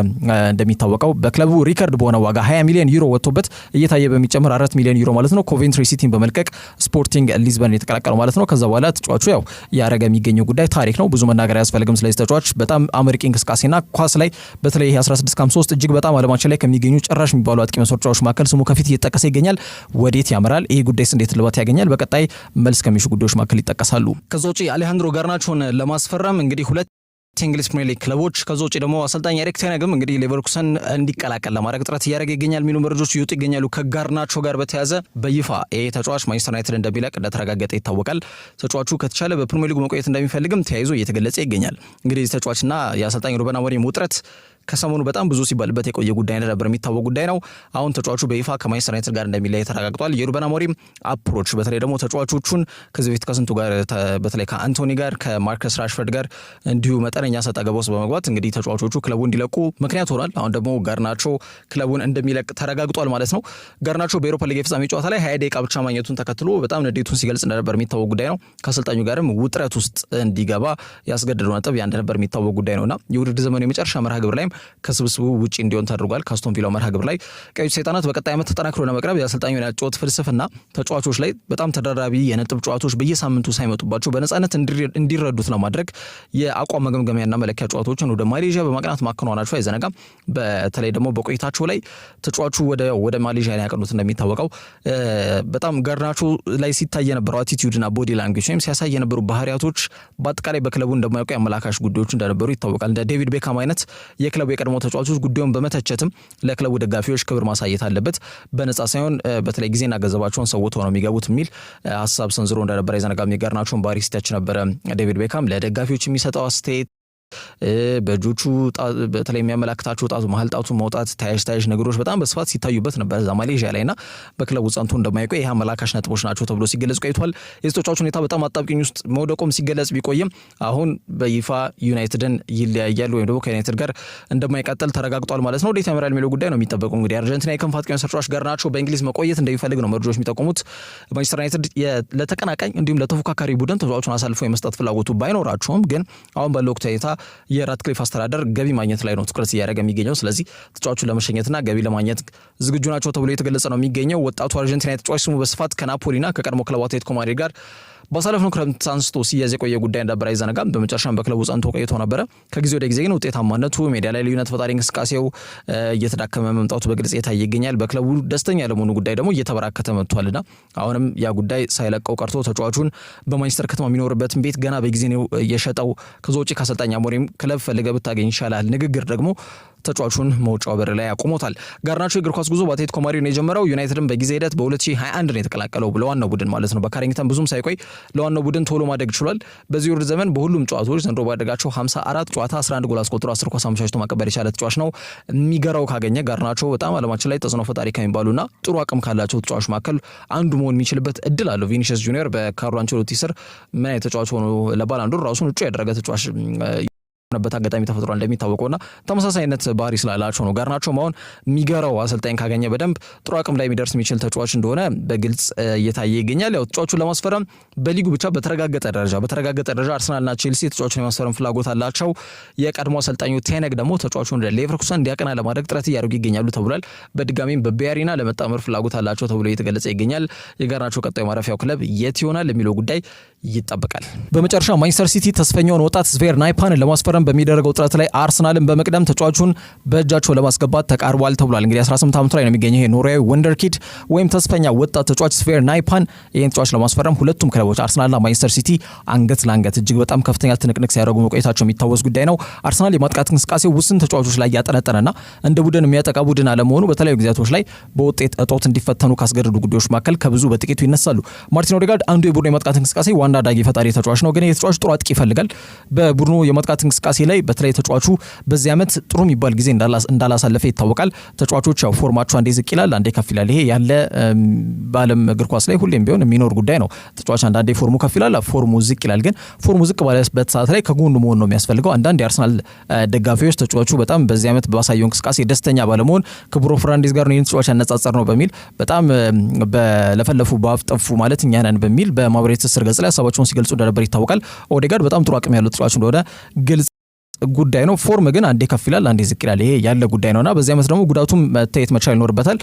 እንደሚታወቀው በክለቡ ሪከርድ በሆነ ዋጋ 20 ሚሊዮን ዩሮ ወጥቶበት እየታየ በሚጨምር 4 ሚሊዮን ዩሮ ማለት ነው ኮቬንትሪ ሲቲን በመልቀቅ ስፖርቲንግ ሊዝበን የተቀላቀለው ማለት ነው። ከዛ በኋላ ተጫዋቹ ያው ያረገ የሚገኘው ጉዳይ ታሪክ ነው። ብዙ መናገር አያስፈልግም ስለዚህ ተጫዋች። በጣም አመርቂ እንቅስቃሴና ኳስ ላይ በተለይ 1653 እጅግ በጣም ዓለማችን ላይ ከሚገኙ ጭራሽ የሚባሉ አጥቂ ተጫዋቾች መካከል ስሙ ከፊት እየተጠቀሰ ይገኛል። ወዴት ያመራል ይሄ ጉዳይስ እንዴት ልባት ያገኛል? በቀጣይ መልስ ከሚሹ ጉዳዮች መካከል ይጠቀሳሉ። ከዛ ውጪ አሌሃንድሮ ጋርናቾን ለማስፈረም እንግዲህ ሁለት የእንግሊዝ ፕሪሚየር ሊግ ክለቦች ከዛ ውጪ ደግሞ አሰልጣኝ ኤሪክ ቴን ሃግም እንግዲህ ሌቨርኩሰን እንዲቀላቀል ለማድረግ ጥረት እያደረገ ይገኛል የሚሉ መረጃዎች እየወጡ ይገኛሉ። ከጋርናቾ ጋር በተያያዘ በይፋ ይሄ ተጫዋች ማንቸስተር ዩናይትድ እንደሚለቅ እንደተረጋገጠ ይታወቃል። ተጫዋቹ ከተቻለ በፕሪሚየር ሊጉ መቆየት እንደሚፈልግም ተያይዞ እየተገለጸ ይገኛል። እንግዲህ ተጫዋችና የአሰልጣኝ ሩበን አሞሪም ውጥረት ከሰሞኑ በጣም ብዙ ሲባልበት የቆየ ጉዳይ ነበር፣ የሚታወቅ ጉዳይ ነው። አሁን ተጫዋቹ በይፋ ከማንቸስተር ዩናይትድ ጋር እንደሚለይ ተረጋግጧል። የሩበን አሞሪም አፕሮች በተለይ ደግሞ ተጫዋቾቹን ከዚህ በፊት ከስንቱ ጋር በተለይ ከአንቶኒ ጋር ከማርከስ ራሽፈርድ ጋር እንዲሁ መጠነኛ ሰጣ ገባ ውስጥ በመግባት እንግዲህ ተጫዋቾቹ ክለቡ እንዲለቁ ምክንያት ሆኗል። አሁን ደግሞ ጋርናቾ ክለቡን እንደሚለቅ ተረጋግጧል ማለት ነው። ጋርናቾ በኤሮፓ ሊግ የፍጻሜ ጨዋታ ላይ 20 ደቂቃ ብቻ ማግኘቱን ተከትሎ በጣም ንዴቱን ሲገልጽ እንደነበር የሚታወቅ ጉዳይ ነው። ከአሰልጣኙ ጋርም ውጥረት ውስጥ እንዲገባ ያስገደደው ነጥብ ያ እንደነበር የሚታወቅ ጉዳይ ነውና የውድድር ዘመኑ የመጨረሻ መርሃ ግብር ላይም ከስብስቡ ውጪ እንዲሆን ተደርጓል። ከአስቶን ቪላው መርሃ ግብር ላይ ቀዮች ሰይጣናት በቀጣይ ዓመት ተጠናክሮ ለመቅረብ የአሰልጣኙን ያጫወት ፍልስፍና ተጫዋቾች ላይ በጣም ተደራራቢ የነጥብ ጨዋታዎች በየሳምንቱ ሳይመጡባቸው በነፃነት እንዲረዱት ለማድረግ የአቋም መገምገሚያና መለኪያ ጨዋታዎችን ወደ ማሌዥያ በማቅናት ማከናወናቸው አይዘነጋም። በተለይ ደግሞ በቆይታቸው ላይ ተጫዋቹ ወደ ማሌዥያ ላይ ያቀኑት እንደሚታወቀው በጣም ጋርናቾ ላይ ሲታይ የነበረው አቲቲዩድና ቦዲ ላንጉዌጅ ወይም ሲያሳይ የነበሩ ባህሪያቶች በአጠቃላይ በክለቡ እንደማያውቁ ያመላካሽ ጉዳዮች እንደነበሩ ይታወቃል። እንደ ዴቪድ ቤካም አይነት የክለቡ የቀድሞ ተጫዋቾች ጉዳዩን በመተቸትም ለክለቡ ደጋፊዎች ክብር ማሳየት አለበት፣ በነጻ ሳይሆን በተለይ ጊዜና ገንዘባቸውን ሰውተው ነው የሚገቡት የሚል ሀሳብ ሰንዝሮ እንደነበረ አይዘነጋም። የጋርናቾን ባህሪ ሲተች ነበረ ዴቪድ ቤካም። ለደጋፊዎች የሚሰጠው አስተያየት በእጆቹ በተለይ የሚያመላክታቸው ጣቱ መሀል ጣቱ መውጣት ተያዥ ነገሮች በጣም በስፋት ሲታዩበት ነበር እዛ ማሌዥያ ላይና በክለቡ ጸንቶ እንደማይቆይ ይህ አመላካሽ ነጥቦች ናቸው ተብሎ ሲገለጽ ቆይቷል። የተጫዋቹ ሁኔታ በጣም አጣብቂኝ ውስጥ መውደቆም ሲገለጽ ቢቆይም አሁን በይፋ ዩናይትድን ይለያያሉ ወይም ደግሞ ከዩናይትድ ጋር እንደማይቀጥል ተረጋግጧል ማለት ነው። ወዴት ያመራል የሚለው ጉዳይ ነው የሚጠበቀው። እንግዲህ አርጀንቲና የክንፍ አጥቂ ተጫዋች ጋርናቾ በእንግሊዝ መቆየት እንደሚፈልግ ነው መረጃዎች የሚጠቁሙት። ማንቸስተር ዩናይትድ ለተቀናቃኝ እንዲሁም ለተፎካካሪ ቡድን ተጫዋቹን አሳልፎ የመስጠት ፍላጎቱ ባይኖራቸውም ግን አሁን ባለው ወቅት የራትክሊፍ አስተዳደር ገቢ ማግኘት ላይ ነው ትኩረት እያደረገ የሚገኘው። ስለዚህ ተጫዋቹን ለመሸኘትና ገቢ ለማግኘት ዝግጁ ናቸው ተብሎ የተገለጸ ነው የሚገኘው። ወጣቱ አርጀንቲና ተጫዋች ስሙ በስፋት ከናፖሊና ከቀድሞ ክለቡ አትሌቲኮ ማድሪድ ጋር ባሳለፍነው ክረምት አንስቶ ሲያዝ የቆየ ጉዳይ እንደነበረ አይዘነጋም። በመጨረሻም በክለቡ ጸንቶ ቆይቶ ነበረ። ከጊዜ ወደ ጊዜ ግን ውጤታማነቱ ሜዳ ላይ ልዩነት ፈጣሪ እንቅስቃሴው እየተዳከመ መምጣቱ በግልጽ የታየ ይገኛል። በክለቡ ደስተኛ ለመሆኑ ጉዳይ ደግሞ እየተበራከተ መጥቷልና አሁንም ያ ጉዳይ ሳይለቀው ቀርቶ ተጫዋቹን በማንቸስተር ከተማ የሚኖርበትን ቤት ገና በጊዜ ነው የሸጠው። ከዛ ውጪ ከአሰልጣኝ አሞሪም ክለብ ፈልገህ ብታገኝ ይሻላል ንግግር ደግሞ ተጫዋቹን መውጫው በር ላይ ያቆሞታል። ጋርናቾ የእግር ኳስ ጉዞ በአትሌቲኮ ማድሪድ ነው የጀመረው። ዩናይትድን በጊዜ ሂደት በ2021 ነው የተቀላቀለው ለዋናው ቡድን ማለት ነው። በካሪንግተን ብዙም ሳይቆይ ለዋናው ቡድን ቶሎ ማደግ ችሏል። በዚህ ውድድር ዘመን በሁሉም ጨዋታዎች ዘንድሮ ባደጋቸው 54 ጨዋታ 11 ጎል አስቆጥሮ 10 ኳስ አመቻችቶ ማቀበል የቻለ ተጫዋች ነው። የሚገራው ካገኘ ጋርናቾ በጣም ዓለማችን ላይ ተጽዕኖ ፈጣሪ ከሚባሉና ጥሩ አቅም ካላቸው ተጫዋች መካከል አንዱ መሆን የሚችልበት እድል አለው። ቪኒሲየስ ጁኒየር በካርሎ አንቸሎቲ ስር ምን አይነት ተጫዋች ሆኖ ለባላንዶር ራሱን እጩ ያደረገ ተጫዋች በት አጋጣሚ ተፈጥሯል እንደሚታወቀውና ተመሳሳይነት ባህሪ ስላላቸው ነው። ጋርናቾ አሁን የሚገራው አሰልጣኝ ካገኘ በደንብ ጥሩ አቅም ላይ የሚደርስ የሚችል ተጫዋች እንደሆነ በግልጽ እየታየ ይገኛል። ያው ተጫዋቹን ለማስፈረም በሊጉ ብቻ በተረጋገጠ ደረጃ አርሰናልና ቼልሲ ተጫዋቹን የማስፈረም ፍላጎት አላቸው። የቀድሞ አሰልጣኙ ቴን ሃግ ደግሞ ተጫዋቹን ወደ ሌቨርኩሰን እንዲያቀና ለማድረግ ጥረት እያደረጉ ይገኛሉ ተብሏል። በድጋሚም በቤያሪና ለመጣመር ፍላጎት አላቸው ተብሎ እየተገለጸ ይገኛል። የጋርናቾ ቀጣዩ ማረፊያው ክለብ የት ይሆናል የሚለው ጉዳይ ይጠበቃል። በመጨረሻ ማንቸስተር ሲቲ ተስፈኛውን ወጣት ስቬር ናይፓንን ለማስፈረም ለማስፈረም በሚደረገው ጥረት ላይ አርሰናልን በመቅደም ተጫዋቹን በእጃቸው ለማስገባት ተቃርቧል ተብሏል። እንግዲህ 18 ዓመቱ ላይ ነው የሚገኘው ይሄ ኖርዌያዊ ወንደርኪድ ወይም ተስፈኛ ወጣት ተጫዋች ስፌር ናይፓን ይህን ተጫዋች ለማስፈረም ሁለቱም ክለቦች አርሰናልና ማንቸስተር ሲቲ አንገት ለአንገት እጅግ በጣም ከፍተኛ ትንቅንቅ ሲያደርጉ መቆየታቸው የሚታወስ ጉዳይ ነው። አርሰናል የማጥቃት እንቅስቃሴው ውስን ተጫዋቾች ላይ ያጠነጠነና እንደ ቡድን የሚያጠቃ ቡድን አለመሆኑ በተለያዩ ጊዜያቶች ላይ በውጤት እጦት እንዲፈተኑ ካስገደዱ ጉዳዮች መካከል ከብዙ በጥቂቱ ይነሳሉ። ማርቲን ኦዴጋርድ አንዱ የቡድኑ የማጥቃት እንቅስቃሴ ዋና ዳጊ ፈጣሪ ተጫዋች ነው። ግን የተጫዋች ጥሩ አጥቂ ይፈልጋል። በቡድኑ የማጥቃት እንቅስቃሴ ላይ በተለይ ተጫዋቹ በዚህ ዓመት ጥሩ የሚባል ጊዜ እንዳላሳለፈ ይታወቃል። ተጫዋቾች ያው ፎርማቸው አንዴ ዝቅ ይላል፣ አንዴ ከፍ ይላል። ይሄ ያለ በዓለም እግር ኳስ ላይ ሁሌም ቢሆን የሚኖር ጉዳይ ነው። ተጫዋች አንዳንዴ ፎርሙ ከፍ ይላል፣ ፎርሙ ዝቅ ይላል። ግን ፎርሙ ዝቅ ባለበት ሰዓት ላይ ከጎኑ መሆን ነው የሚያስፈልገው። አንዳንድ የአርሰናል ደጋፊዎች ተጫዋቹ በጣም በዚህ ዓመት ባሳየው እንቅስቃሴ ደስተኛ ባለመሆን ክቡሮ ፍራንዴዝ ጋር ነው ይህን ተጫዋች ያነጻጸር ነው በሚል በጣም በለፈለፉ በአፍ ጠፉ ማለት እኛ ነን በሚል በማህበራዊ ትስስር ገጽ ላይ ሀሳባቸውን ሲገልጹ እንደነበር ይታወቃል። ኦዴጋርድ በጣም ጥሩ አቅም ያለው ተጫዋች እንደሆነ ግልጽ ጉዳይ ነው። ፎርም ግን አንዴ ከፍ ይላል አንዴ ዝቅ ይላል። ይሄ ያለ ጉዳይ ነውና በዚህ ዓመት ደግሞ ጉዳቱም መታየት መቻል ይኖርበታል።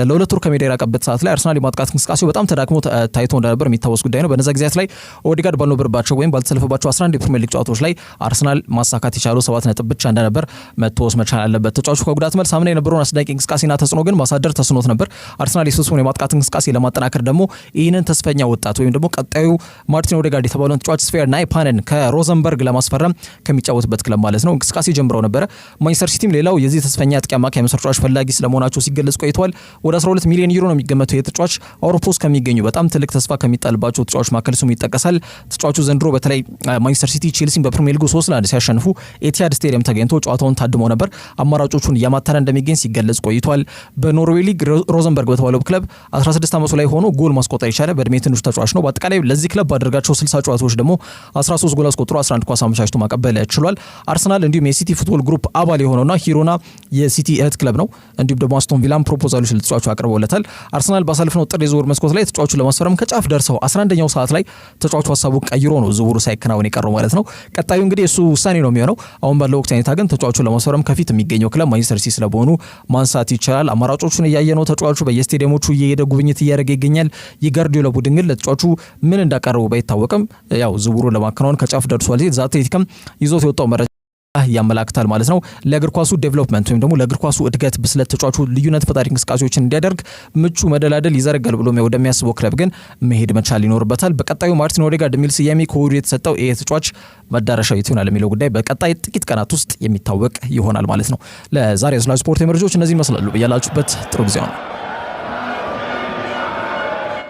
ለሁለት ወር ከሜዳ የራቀበት ሰዓት ላይ አርሰናል የማጥቃት እንቅስቃሴው በጣም ተዳክሞ ታይቶ እንደነበር የሚታወስ ጉዳይ ነው። በነዛ ጊዜያት ላይ ኦዴጋርድ ባልነበረባቸው ወይም ባልተሰለፈባቸው 11 የፕሪሚየር ሊግ ጨዋታዎች ላይ አርሰናል ማሳካት የቻለው 7 ነጥብ ብቻ እንደነበር መተወስ መቻል አለበት። ተጫዋቹ ከጉዳት መልስ አምና የነበረውን አስደናቂ እንቅስቃሴና ተጽዕኖ ግን ማሳደር ተስኖት ነበር። አርሰናል የስብስቡን የማጥቃት እንቅስቃሴ ለማጠናከር ደግሞ ይህንን ተስፈኛ ወጣት ወይም ደግሞ ቀጣዩ ማርቲን ኦዴጋርድ የተባለውን ተጫዋች ስፌር ናይፓንን ከሮዘንበርግ ለማስፈረም ከሚጫወትበት ክለብ ማለት ነው እንቅስቃሴ ጀምረው ነበረ። ማንቸስተር ሲቲም ሌላው የዚህ ተስፈኛ አጥቂ አማካይ መስመር ተጫዋች ፈላጊ ስለመሆናቸው ሲገለጽ ቆይቷል። ወደ 12 ሚሊዮን ዩሮ ነው የሚገመተው የተጫዋች አውሮፓ ውስጥ ከሚገኙ በጣም ትልቅ ተስፋ ከሚጣልባቸው ተጫዋች መካከል ስሙ ይጠቀሳል። ተጫዋቹ ዘንድሮ በተለይ ማንቸስተር ሲቲ ቼልሲን በፕሪሚየር ሊጉ 3-1 ሲያሸንፉ ኤቲሃድ ስቴዲየም ተገኝቶ ጨዋታውን ታድሞ ነበር። አማራጮቹን እያማተረ እንደሚገኝ ሲገለጽ ቆይቷል። በኖርዌይ ሊግ ሮዘንበርግ በተባለው ክለብ 16 ዓመቱ ላይ ሆኖ ጎል ማስቆጠር የቻለ በእድሜ ትንሽ ተጫዋች ነው። በአጠቃላይ ለዚህ ክለብ ባደረጋቸው 60 ጨዋታዎች ደግሞ 13 ጎል አስቆጥሮ 11 ኳስ አመቻችቶ ማቀበል ችሏል። አርሰናል እንዲሁም የሲቲ ፉትቦል ግሩፕ አባል የሆነውና ሂሮና የሲቲ እህት ክለብ ነው። እንዲሁም ደግሞ አስቶን ቪላም ፕሮፖዛሎች ለተጫዋቹ አቅርበውለታል። አርሰናል ባሳለፍነው ጥር የዝውውር መስኮት ላይ ተጫዋቹን ለማስፈረም ከጫፍ ደርሰው 11ኛው ሰዓት ላይ ተጫዋቹ ሀሳቡን ቀይሮ ነው ዝውውሩ ሳይከናወን የቀረው ማለት ነው። ቀጣዩ እንግዲህ እሱ ውሳኔ ነው የሚሆነው። አሁን ባለው ወቅት ሁኔታ ግን ተጫዋቹን ለማስፈረም ከፊት የሚገኘው ክለብ ማንቸስተር ሲቲ ስለሆኑ ማንሳት ይቻላል። አማራጮቹን እያየ ነው። ተጫዋቹ በየስቴዲየሞቹ እየሄደ ጉብኝት እያደረገ ይገኛል። የጋርዲዮላ ቡድን ግን ለተጫዋቹ ምን እንዳቀረቡ ባይታወቅም ያው ዝውውሩን ለማከናወን ከጫፍ ደርሷል። ዘ አትሌቲክም ይዞት የወጣው መረጃ ያመላክታል ማለት ነው። ለእግር ኳሱ ዴቨሎፕመንት ወይም ደግሞ ለእግር ኳሱ እድገት ብስለት ተጫዋቹ ልዩነት ፈጣሪ እንቅስቃሴዎችን እንዲያደርግ ምቹ መደላደል ይዘረጋል ብሎ ወደሚያስበው ክለብ ግን መሄድ መቻል ይኖርበታል። በቀጣዩ ማርቲን ኦዴጋርድ የሚል ስያሜ ከወዲሁ የተሰጠው ይሄ ተጫዋች መዳረሻው የት ይሆናል የሚለው ጉዳይ በቀጣይ ጥቂት ቀናት ውስጥ የሚታወቅ ይሆናል ማለት ነው። ለዛሬ ስለ ስፖርት መረጃዎች እነዚህ ይመስላሉ። በያላችሁበት ጥሩ ጊዜ ነው።